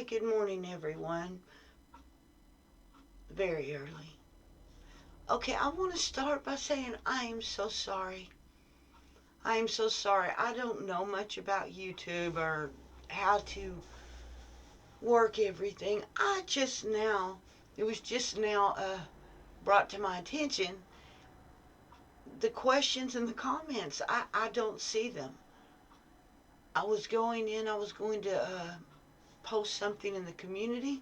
Hi, good morning, everyone. Very early. Okay, I want to start by saying I am so sorry. I am so sorry. I don't know much about YouTube or how to work everything. It was just now brought to my attention the questions and the comments. I don't see them. I was going to post something in the community,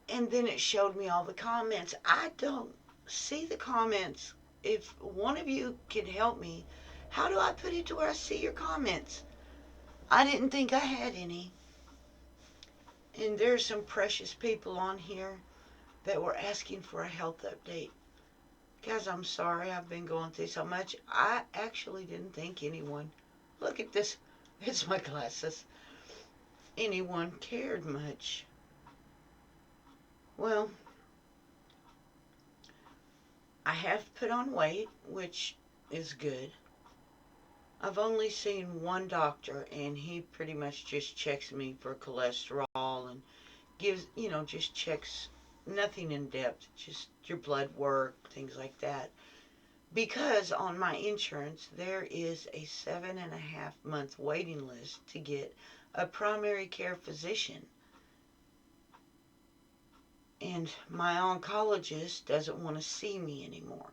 and then it showed me all the comments. I don't see the comments. If one of you can help me, how do I put it to where I see your comments? I didn't think I had any. And there's some precious people on here that were asking for a health update. Guys, I'm sorry I've been going through so much. I actually didn't think anyone, look at this, it's my glasses, anyone cared much. Well, I have put on weight, which is good. I've only seen one doctor, and he pretty much just checks me for cholesterol and just checks nothing in depth, just your blood work, things like that. Because on my insurance, there is a 7.5 month waiting list to get a primary care physician. And my oncologist doesn't want to see me anymore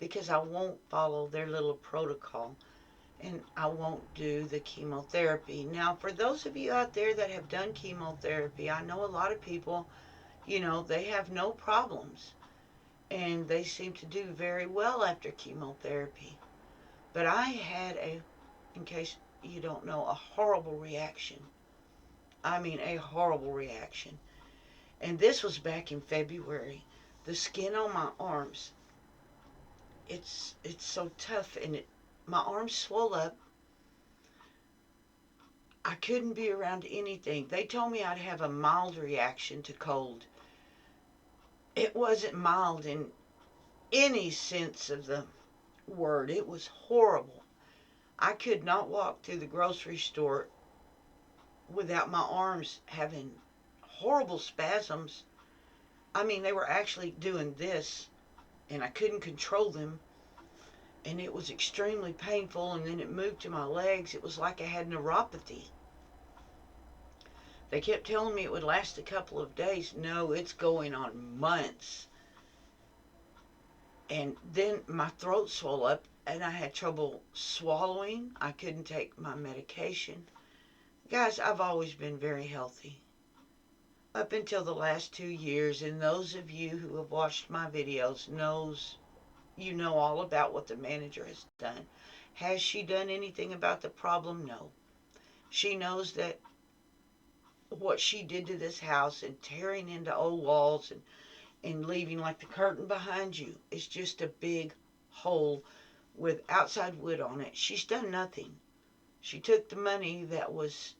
because I won't follow their little protocol and I won't do the chemotherapy. Now, for those of you out there that have done chemotherapy, I know a lot of people, they have no problems and they seem to do very well after chemotherapy. But I had in case you don't know, a horrible reaction. I mean, a horrible reaction. And this was back in February. The skin on my arms, it's so tough and my arms swell up. I couldn't be around anything. They told me I'd have a mild reaction to cold. It wasn't mild in any sense of the word. It was horrible. I could not walk through the grocery store without my arms having horrible spasms. I mean, they were actually doing this, and I couldn't control them, and it was extremely painful, and then it moved to my legs. It was like I had neuropathy. They kept telling me it would last a couple of days. No, it's going on months. And then my throat swelled up and I had trouble swallowing. I couldn't take my medication. Guys, I've always been very healthy. Up until the last 2 years, and those of you who have watched my videos you know all about what the manager has done. Has she done anything about the problem? No. She knows that what she did to this house and tearing into old walls and leaving like the curtain behind you is just a big hole with outside wood on it. She's done nothing. She took the money that was,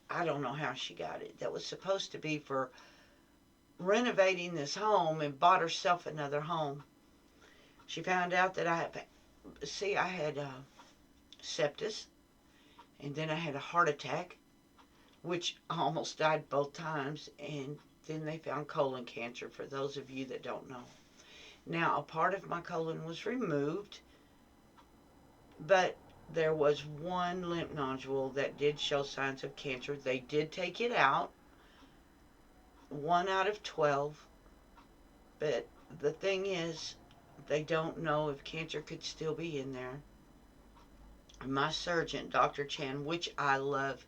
I don't know how she got it, that was supposed to be for renovating this home and bought herself another home. She found out that I had sepsis, and then I had a heart attack, which I almost died both times, and then they found colon cancer, for those of you that don't know. Now, a part of my colon was removed, but there was one lymph nodule that did show signs of cancer. They did take it out, 1 out of 12, but the thing is, they don't know if cancer could still be in there. My surgeon, Dr. Chan, which I love,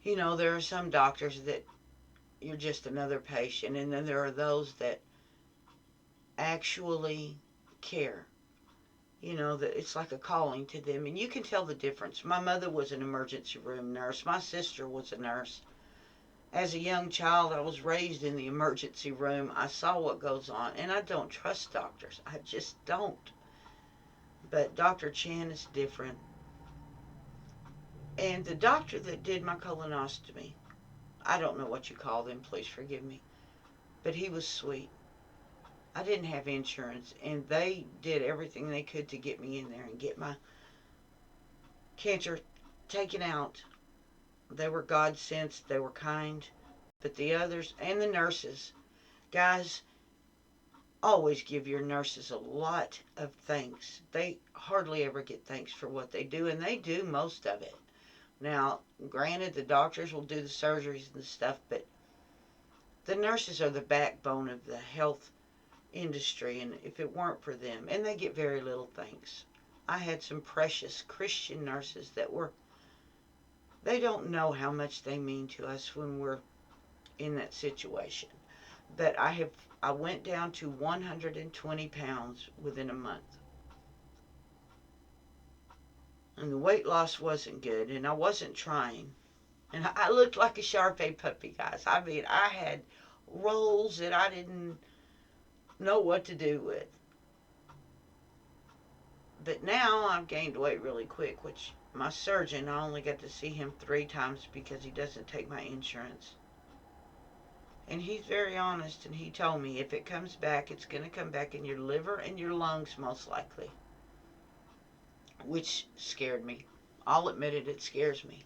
there are some doctors that you're just another patient, and then there are those that actually care. That it's like a calling to them, and you can tell the difference. My mother was an emergency room nurse. My sister was a nurse. As a young child, I was raised in the emergency room. I saw what goes on, and I don't trust doctors. I just don't. But Dr. Chan is different. And the doctor that did my colonoscopy, I don't know what you call them, please forgive me, but he was sweet. I didn't have insurance, and they did everything they could to get me in there and get my cancer taken out. They were God sent, they were kind. But the others, and the nurses, guys, always give your nurses a lot of thanks. They hardly ever get thanks for what they do, and they do most of it. Now, granted, the doctors will do the surgeries and stuff, but the nurses are the backbone of the health industry, and if it weren't for them, and they get very little thanks. I had some precious Christian nurses that they don't know how much they mean to us when we're in that situation. But I went down to 120 pounds within a month. And the weight loss wasn't good, and I wasn't trying. And I looked like a Shar-Pei puppy, guys. I mean, I had rolls that I didn't know what to do with. But now I've gained weight really quick, which my surgeon, I only got to see him 3 times because he doesn't take my insurance. And he's very honest, and he told me if it comes back, it's going to come back in your liver and your lungs most likely, which scared me. I'll admit it, it scares me.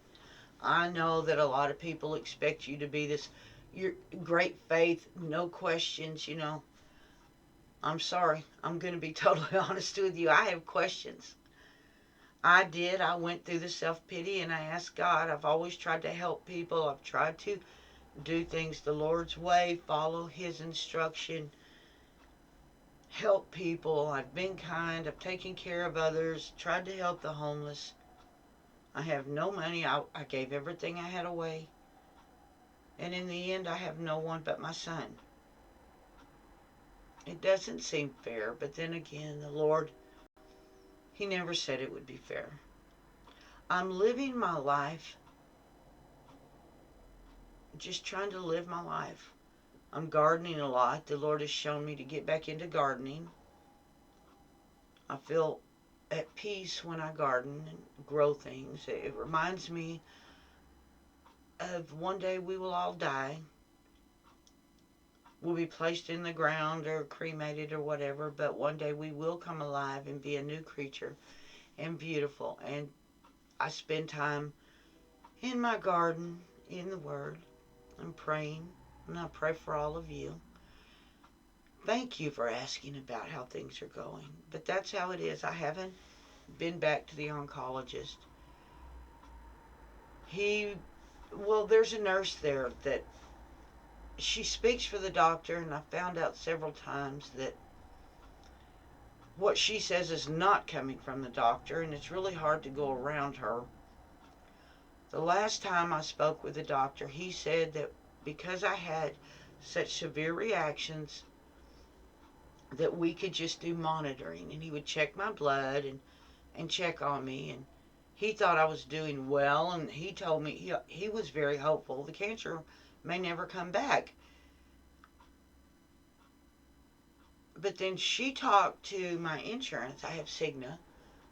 I know that a lot of people expect you to be this your great faith, no questions, you know. I'm sorry. I'm going to be totally honest with you. I have questions. I did. I went through the self-pity and I asked God. I've always tried to help people. I've tried to do things the Lord's way, follow His instruction, help people. I've been kind. I've taken care of others, tried to help the homeless. I have no money. I gave everything I had away. And in the end, I have no one but my son. It doesn't seem fair, but then again, the Lord, He never said it would be fair. I'm living my life, just trying to live my life. I'm gardening a lot. The Lord has shown me to get back into gardening. I feel at peace when I garden and grow things. It reminds me of one day we will all die. We'll be placed in the ground or cremated or whatever, but one day we will come alive and be a new creature and beautiful. And I spend time in my garden, in the Word. I'm praying, and I pray for all of you. Thank you for asking about how things are going. But that's how it is. I haven't been back to the oncologist. There's a nurse there that she speaks for the doctor, and I found out several times that what she says is not coming from the doctor, and it's really hard to go around her. The last time I spoke with the doctor, he said that because I had such severe reactions, that we could just do monitoring, and he would check my blood and check on me, and he thought I was doing well, and he told me he was very hopeful the cancer may never come back. But then she talked to my insurance. I have Cigna,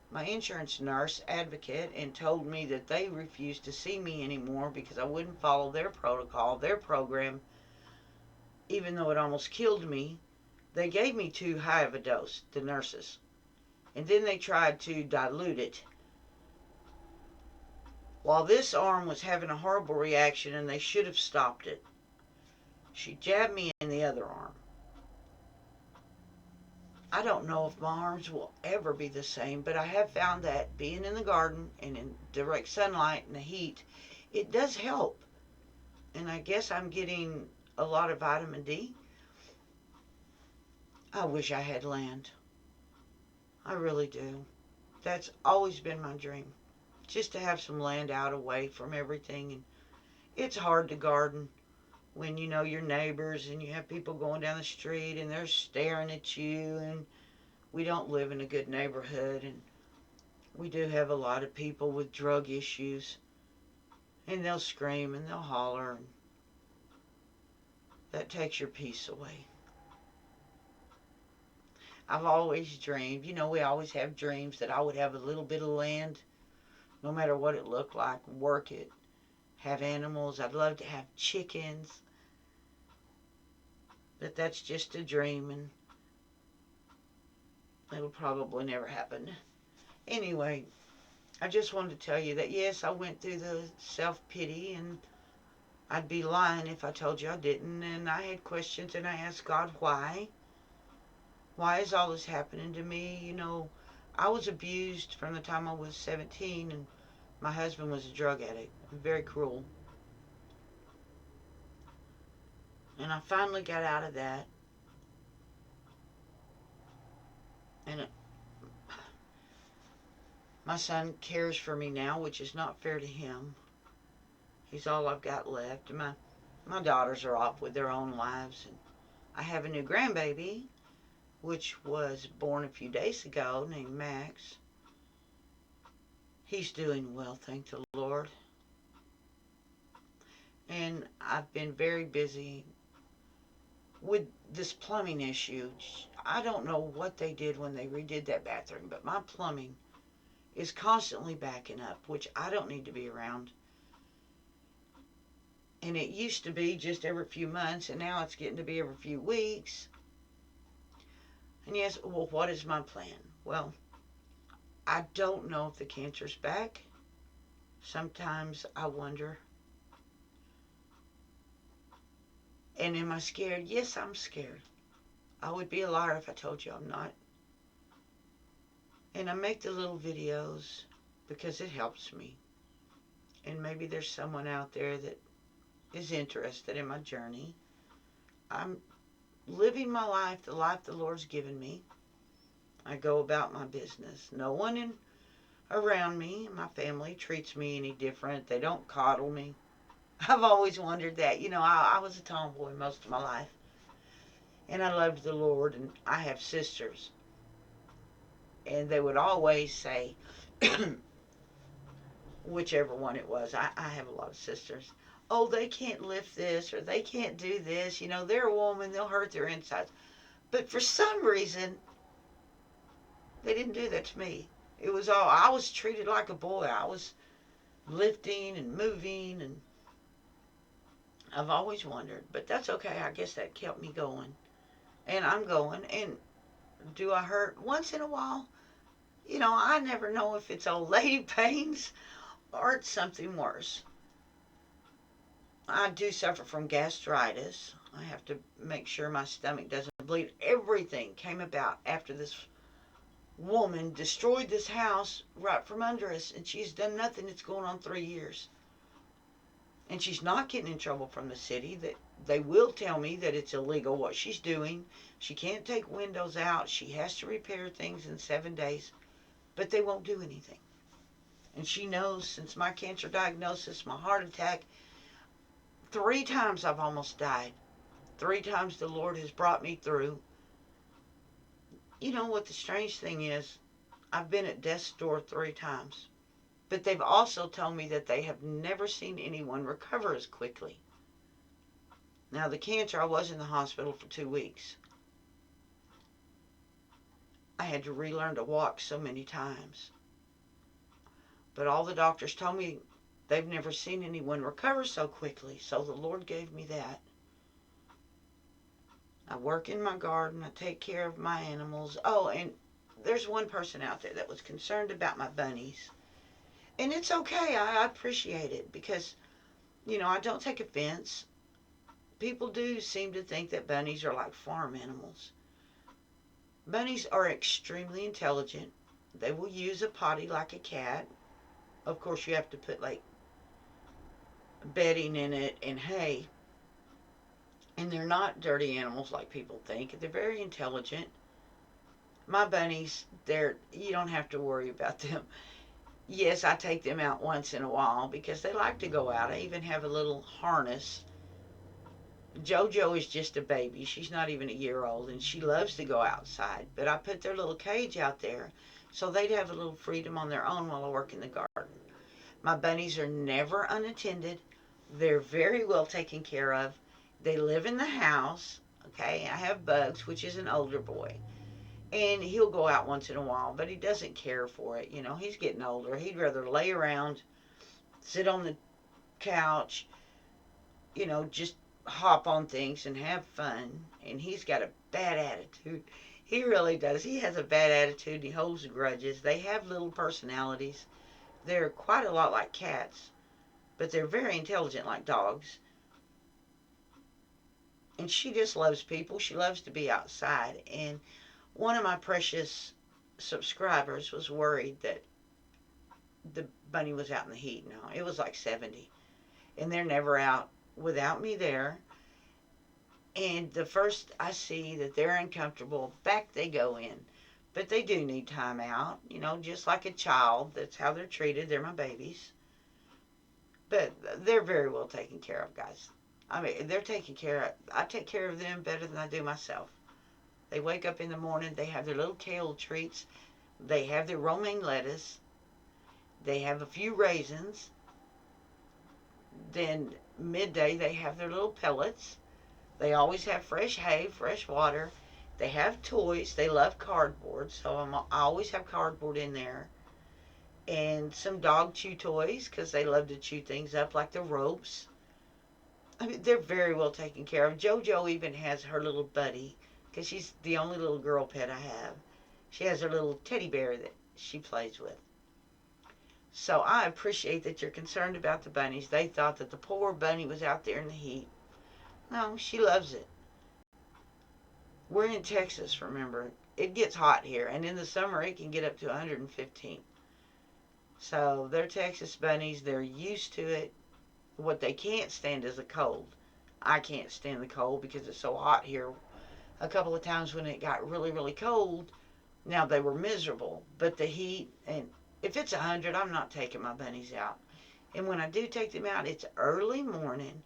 my insurance nurse advocate, and told me that they refused to see me anymore because I wouldn't follow their protocol, their program, even though it almost killed me. They gave me too high of a dose, the nurses, and then they tried to dilute it. While this arm was having a horrible reaction and they should have stopped it, she jabbed me in the other arm. I don't know if my arms will ever be the same, but I have found that being in the garden and in direct sunlight and the heat, it does help. And I guess I'm getting a lot of vitamin D. I wish I had land. I really do. That's always been my dream. Just to have some land out away from everything. And it's hard to garden when you know your neighbors and you have people going down the street and they're staring at you, and we don't live in a good neighborhood, and we do have a lot of people with drug issues, and they'll scream and they'll holler, and that takes your peace away. I've always dreamed, we always have dreams that I would have a little bit of land, no matter what it looked like, work it, have animals. I'd love to have chickens, but that's just a dream, and it'll probably never happen. Anyway, I just wanted to tell you that yes, I went through the self-pity, and I'd be lying if I told you I didn't. And I had questions, and I asked God, why? Why is all this happening to me? I was abused from the time I was 17, and my husband was a drug addict. Very cruel. And I finally got out of that. And my son cares for me now, which is not fair to him. He's all I've got left. My daughters are off with their own lives. And I have a new grandbaby, which was born a few days ago, named Max. He's doing well, thank the Lord. And I've been very busy with this plumbing issue. I don't know what they did when they redid that bathroom, but my plumbing is constantly backing up, which I don't need to be around. And it used to be just every few months, and now it's getting to be every few weeks. And yes, well, what is my plan? Well, I don't know if the cancer's back. Sometimes I wonder. And am I scared? Yes, I'm scared. I would be a liar if I told you I'm not. And I make the little videos because it helps me. And maybe there's someone out there that is interested in my journey. I'm living my life, the life the Lord's given me. I go about my business. No one around me, my family, treats me any different. They don't coddle me. I've always wondered that. I was a tomboy most of my life. And I loved the Lord, and I have sisters. And they would always say, whichever one it was, I have a lot of sisters. Oh, they can't lift this, or they can't do this. They're a woman, they'll hurt their insides. But for some reason, they didn't do that to me. It was all, I was treated like a boy. I was lifting and moving, and I've always wondered. But that's okay. I guess that kept me going. And I'm going. And do I hurt? Once in a while. I never know if it's old lady pains or it's something worse. I do suffer from gastritis. I have to make sure my stomach doesn't bleed. Everything came about after this woman destroyed this house right from under us, and she's done nothing. It's going on 3 years. And she's not getting in trouble from the city. That they will tell me that it's illegal what she's doing. She can't take windows out. She has to repair things in 7 days. But they won't do anything. And she knows since my cancer diagnosis, my heart attack, 3 times I've almost died. 3 times the Lord has brought me through. You know what the strange thing is? I've been at death's door 3 times. But they've also told me that they have never seen anyone recover as quickly. Now, the cancer, I was in the hospital for 2 weeks. I had to relearn to walk so many times. But all the doctors told me they've never seen anyone recover so quickly. So the Lord gave me that. I work in my garden. I take care of my animals. Oh, and there's one person out there that was concerned about my bunnies. And it's okay. I appreciate it because, I don't take offense. People do seem to think that bunnies are like farm animals. Bunnies are extremely intelligent. They will use a potty like a cat. Of course, you have to put like bedding in it and hay. And they're not dirty animals like people think. They're very intelligent. My bunnies, you don't have to worry about them. Yes, I take them out once in a while because they like to go out. I even have a little harness. JoJo is just a baby. She's not even a year old, and she loves to go outside. But I put their little cage out there so they'd have a little freedom on their own while I work in the garden. My bunnies are never unattended. They're very well taken care of. They live in the house. Okay, I have Bugs, which is an older boy. And he'll go out once in a while, but he doesn't care for it. He's getting older. He'd rather lay around, sit on the couch, just hop on things and have fun. And he's got a bad attitude. He really does. He has a bad attitude. He holds grudges. They have little personalities. They're quite a lot like cats, but they're very intelligent like dogs. And she just loves people. She loves to be outside. And one of my precious subscribers was worried that the bunny was out in the heat. No, it was like 70. And they're never out without me there. And the first I see that they're uncomfortable, back they go in. But they do need time out, just like a child. That's how they're treated. They're my babies. But they're very well taken care of, guys. I mean, they're taken care of. I take care of them better than I do myself. They wake up in the morning, they have their little kale treats, they have their romaine lettuce, they have a few raisins. Then midday, they have their little pellets. They always have fresh hay, fresh water. They have toys. They love cardboard, so I always have cardboard in there. And some dog chew toys because they love to chew things up, like the ropes. I mean, they're very well taken care of. JoJo even has her little buddy because she's the only little girl pet I have. She has her little teddy bear that she plays with. So I appreciate that you're concerned about the bunnies. They thought that the poor bunny was out there in the heat. No, she loves it. We're in Texas, remember. It gets hot here, and in the summer it can get up to 115. So they're Texas bunnies. They're used to it. What they can't stand is the cold. I can't stand the cold because it's so hot here. A couple of times when it got really, really cold, now they were miserable. But the heat, and if it's 100, I'm not taking my bunnies out. And when I do take them out, it's early morning,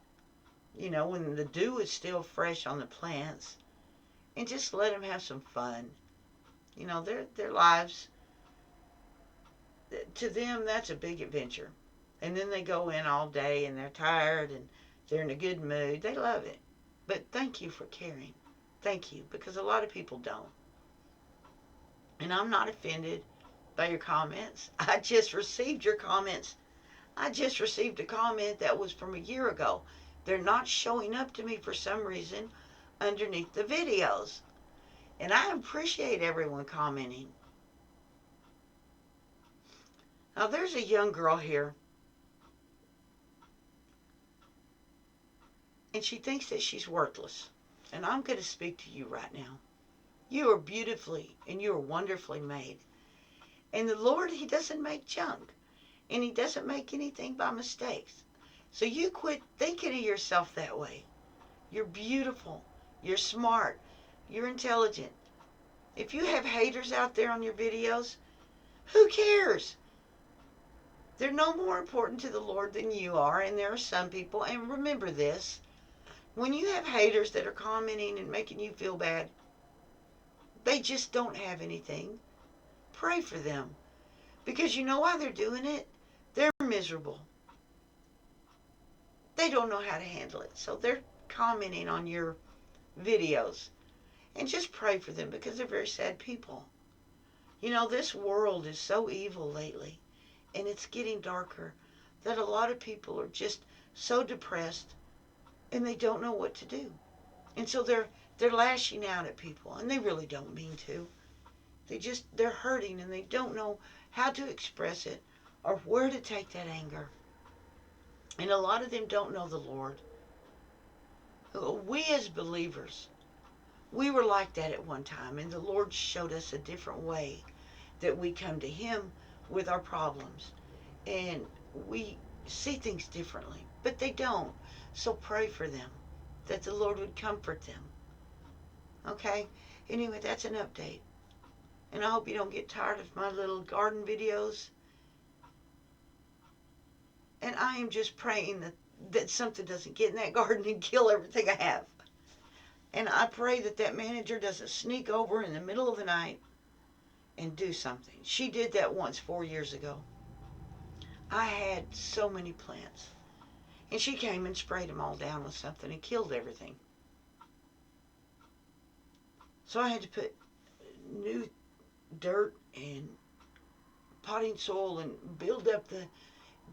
when the dew is still fresh on the plants, and just let them have some fun. Their lives, to them, that's a big adventure. And then they go in all day and they're tired and they're in a good mood. They love it. But thank you for caring. Thank you, because a lot of people don't. And I'm not offended by your comments. I just received your comments. I just received a comment that was from a year ago. They're not showing up to me for some reason underneath the videos. And I appreciate everyone commenting. Now, there's a young girl here, and she thinks that she's worthless. And I'm going to speak to you right now. You are beautifully and you are wonderfully made. And the Lord, He doesn't make junk. And He doesn't make anything by mistakes. So you quit thinking of yourself that way. You're beautiful. You're smart. You're intelligent. If you have haters out there on your videos, who cares? They're no more important to the Lord than you are. And there are some people, and remember this, when you have haters that are commenting and making you feel bad, they just don't have anything. Pray for them. Because you know why they're doing it? They're miserable. They don't know how to handle it. So they're commenting on your videos. And just pray for them because they're very sad people. This world is so evil lately. And it's getting darker that a lot of people are just so depressed and they don't know what to do. And so they're lashing out at people, and they really don't mean to. They're hurting and they don't know how to express it or where to take that anger. And a lot of them don't know the Lord. We as believers, we were like that at one time, and the Lord showed us a different way that we come to Him with our problems. And we see things differently, but they don't. So pray for them, that the Lord would comfort them. Okay? Anyway, that's an update. And I hope you don't get tired of my little garden videos. And I am just praying that something doesn't get in that garden and kill everything I have. And I pray that manager doesn't sneak over in the middle of the night and do something. She did that once 4 years ago. I had so many plants. And she came and sprayed them all down with something and killed everything. So I had to put new dirt and potting soil and build up the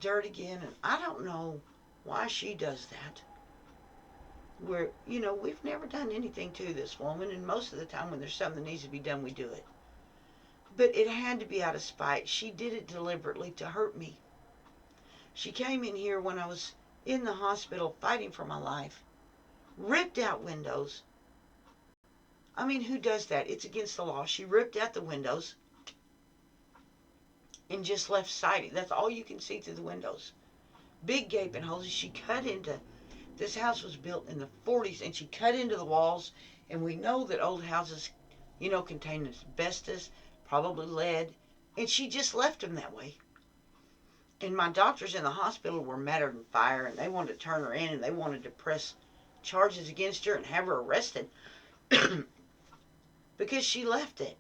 dirt again. And I don't know why she does that. We've never done anything to this woman. And most of the time when there's something that needs to be done, we do it. But it had to be out of spite. She did it deliberately to hurt me. She came in here when I was in the hospital fighting for my life, ripped out windows. I mean, who does that? It's against the law. She ripped out the windows and just left siding. That's all you can see through the windows. Big gaping holes. She cut into, this house was built in the 40s, and she cut into the walls. And we know that old houses, contain asbestos, probably lead. And she just left them that way. And my doctors in the hospital were madder than fire, and they wanted to turn her in, and they wanted to press charges against her and have her arrested because she left it.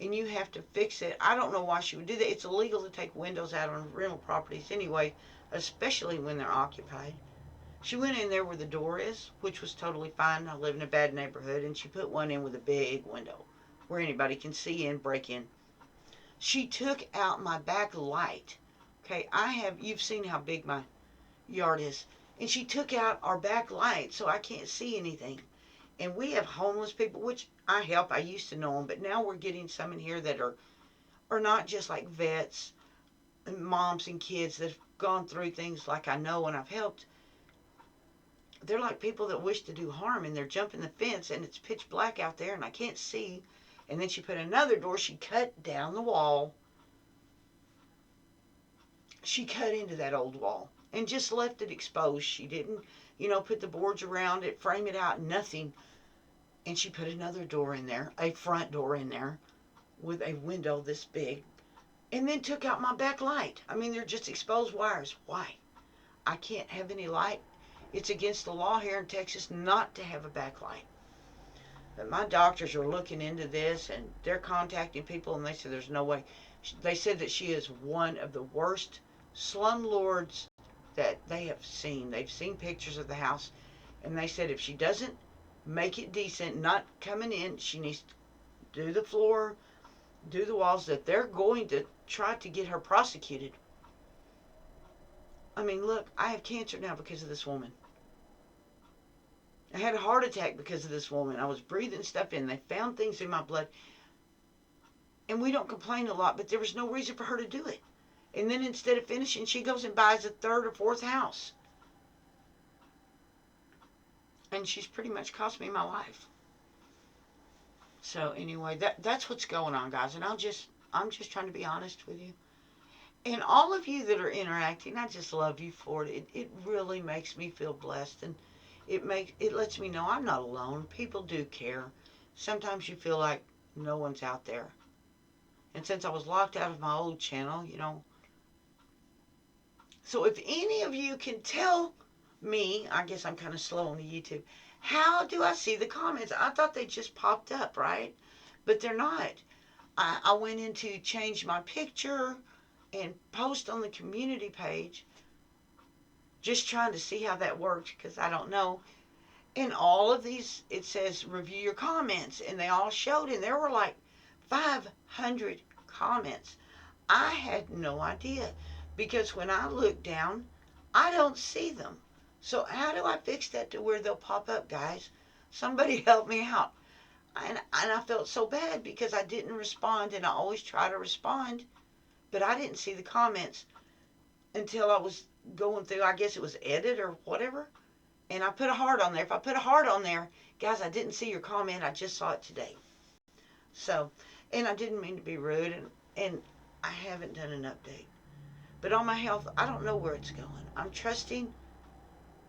And you have to fix it. I don't know why she would do that. It's illegal to take windows out on rental properties anyway, especially when they're occupied. She went in there where the door is, which was totally fine. I live in a bad neighborhood, and she put one in with a big window where anybody can see in, break in. She took out my back light. Okay, you've seen how big my yard is. And she took out our back light so I can't see anything. And we have homeless people, which I help. I used to know them, but now we're getting some in here that are not just like vets and moms and kids that have gone through things like I know and I've helped. They're like people that wish to do harm, and they're jumping the fence, and it's pitch black out there, and I can't see. And then she put another door. She cut down the wall. She cut into that old wall and just left it exposed. She didn't, put the boards around it, frame it out, nothing. And she put another door in there, a front door in there with a window this big, and then took out my back light. I mean, they're just exposed wires. Why? I can't have any light. It's against the law here in Texas not to have a backlight. But my doctors are looking into this, and they're contacting people, and they said there's no way. They said that she is one of the worst slumlords that they have seen. They've seen pictures of the house, and they said if she doesn't make it decent, not coming in, she needs to do the floor, do the walls, that they're going to try to get her prosecuted. I mean, look, I have cancer now because of this woman. I had a heart attack because of this woman. I was breathing stuff in. They found things in my blood. And we don't complain a lot, but there was no reason for her to do it. And then instead of finishing, she goes and buys a third or fourth house. And she's pretty much cost me my life. So anyway, that's what's going on, guys. And I'm just trying to be honest with you. And all of you that are interacting, I just love you for it. It really makes me feel blessed, and it lets me know I'm not alone. People do care. Sometimes you feel like no one's out there. And since I was locked out of my old channel, So if any of you can tell me, I guess I'm kind of slow on the YouTube, how do I see the comments? I thought they just popped up, right? But they're not. I went in to change my picture and post on the community page, just trying to see how that worked, because I don't know. And all of these, it says review your comments, and they all showed, and there were like 500 comments. I had no idea, because when I look down, I don't see them. So how do I fix that to where they'll pop up, guys? Somebody help me out. And I felt so bad because I didn't respond, and I always try to respond, but I didn't see the comments until I was going through, I guess it was edit or whatever, and I put a heart on there. If I put a heart on there, guys, I didn't see your comment. I just saw it today. So, and I didn't mean to be rude, and I haven't done an update. But on my health, I don't know where it's going. I'm trusting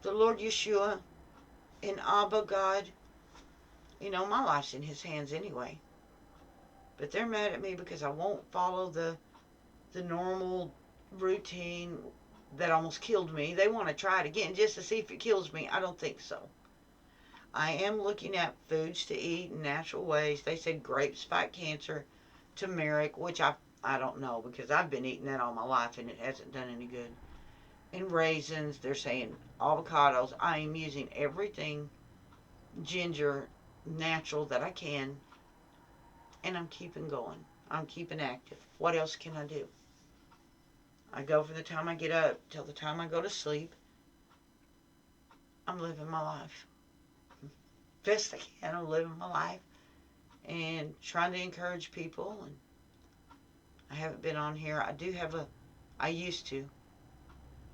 the Lord Yeshua and Abba God. My life's in his hands anyway. But they're mad at me because I won't follow the normal routine that almost killed me. They want to try it again just to see if it kills me. I don't think so. I am looking at foods to eat in natural ways. They said grapes fight cancer, turmeric, which I don't know because I've been eating that all my life and it hasn't done any good. And raisins, they're saying avocados. I am using everything ginger, natural that I can, and I'm keeping going. I'm keeping active. What else can I do? I go from the time I get up till the time I go to sleep. I'm living my life. Best I can, I'm living my life and trying to encourage people. And I haven't been on here. I used to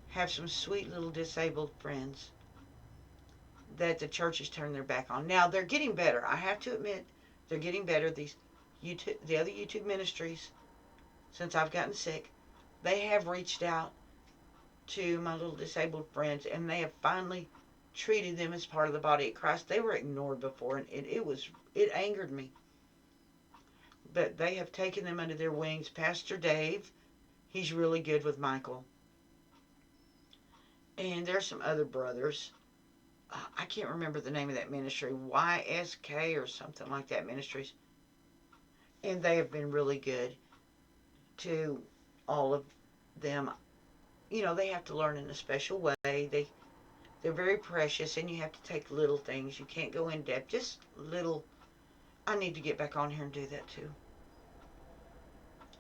have some sweet little disabled friends that the church has turned their back on. Now they're getting better. I have to admit, they're getting better. The other YouTube ministries, since I've gotten sick, they have reached out to my little disabled friends, and they have finally treated them as part of the body of Christ. They were ignored before, and it angered me. But they have taken them under their wings. Pastor Dave, he's really good with Michael. And there's some other brothers. I can't remember the name of that ministry, YSK or something like that ministries. And they have been really good to all of them. You know, they have to learn in a special way. They're very precious, and you have to take little things. You can't go in depth, just little. I need to get back on here and do that too.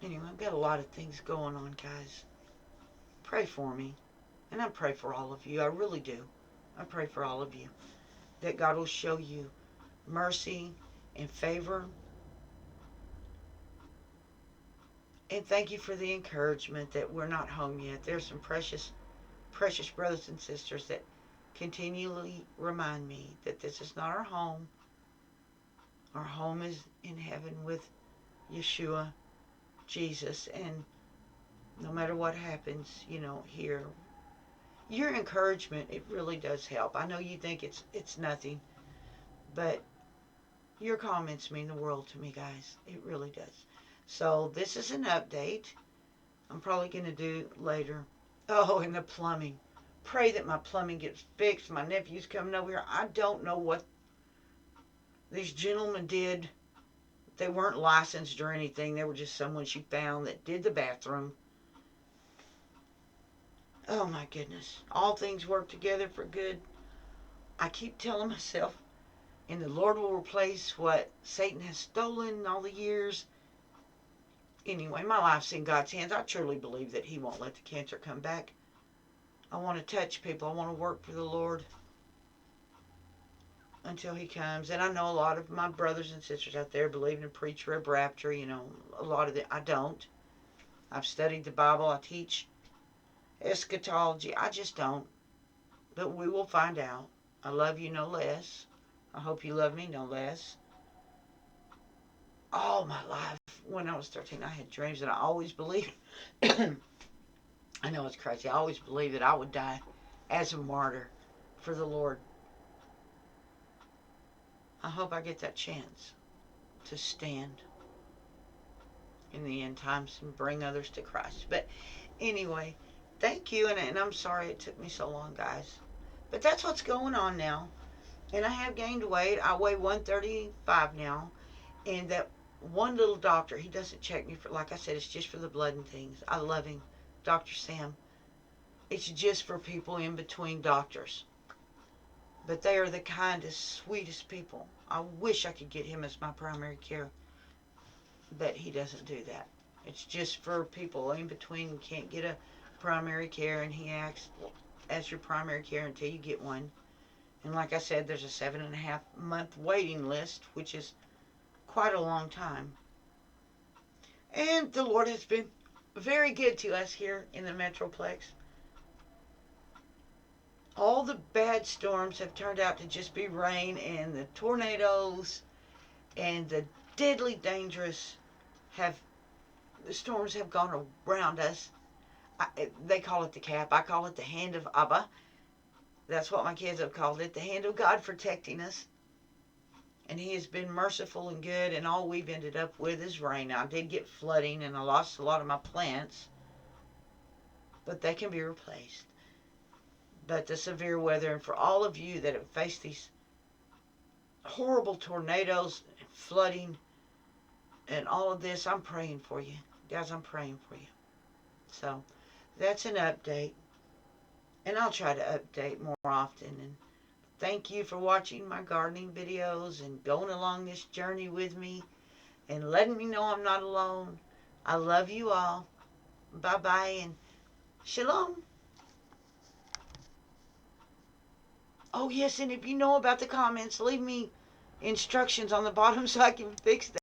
Anyway, I've got a lot of things going on, guys. Pray for me. And I pray for all of you. I really do. I pray for all of you. That God will show you mercy and favor. And thank you for the encouragement that we're not home yet. There's some precious, precious brothers and sisters that continually remind me that this is not our home. Our home is in heaven with Yeshua, Jesus. And no matter what happens, here, your encouragement, it really does help. I know you think it's nothing, but your comments mean the world to me, guys. It really does. So this is an update. I'm probably going to do later. Oh, and the plumbing. Pray that my plumbing gets fixed. My nephew's coming over here. I don't know what these gentlemen did. They weren't licensed or anything. They were just someone she found that did the bathroom. Oh my goodness. All things work together for good. I keep telling myself, and the Lord will replace what Satan has stolen all the years. Anyway, my life's in God's hands. I truly believe that He won't let the cancer come back. I want to touch people. I want to work for the Lord until He comes. And I know a lot of my brothers and sisters out there believe in a pre-trib rapture. A lot of it. I don't. I've studied the Bible. I teach eschatology. I just don't. But we will find out. I love you no less. I hope you love me no less. All my life, when I was 13, I had dreams, and I always believed. I know it's crazy. I always believed that I would die as a martyr for the Lord. I hope I get that chance to stand in the end times and bring others to Christ. But anyway, thank you, and I'm sorry it took me so long, guys. But that's what's going on now. And I have gained weight. I weigh 135 now. And that one little doctor, he doesn't check me for, like I said, it's just for the blood and things. I love him, Dr. Sam. It's just for people in between doctors. But they are the kindest, sweetest people. I wish I could get him as my primary care. But he doesn't do that. It's just for people in between who can't get a primary care, and he acts as your primary care until you get one. And like I said, there's a 7.5-month waiting list, which is quite a long time. And the Lord has been very good to us here in the Metroplex. All the bad storms have turned out to just be rain, and the tornadoes and the deadly dangerous the storms have gone around us. They call it the cap. I call it the hand of Abba. That's what my kids have called it, the hand of God protecting us. And He has been merciful and good, and all we've ended up with is rain. Now, I did get flooding, and I lost a lot of my plants, but they can be replaced. But the severe weather, and for all of you that have faced these horrible tornadoes and flooding and all of this, I'm praying for you. Guys, I'm praying for you. So, that's an update. And I'll try to update more often. And thank you for watching my gardening videos and going along this journey with me and letting me know I'm not alone. I love you all. Bye-bye and shalom. Oh, yes, and if you know about the comments, leave me instructions on the bottom so I can fix them.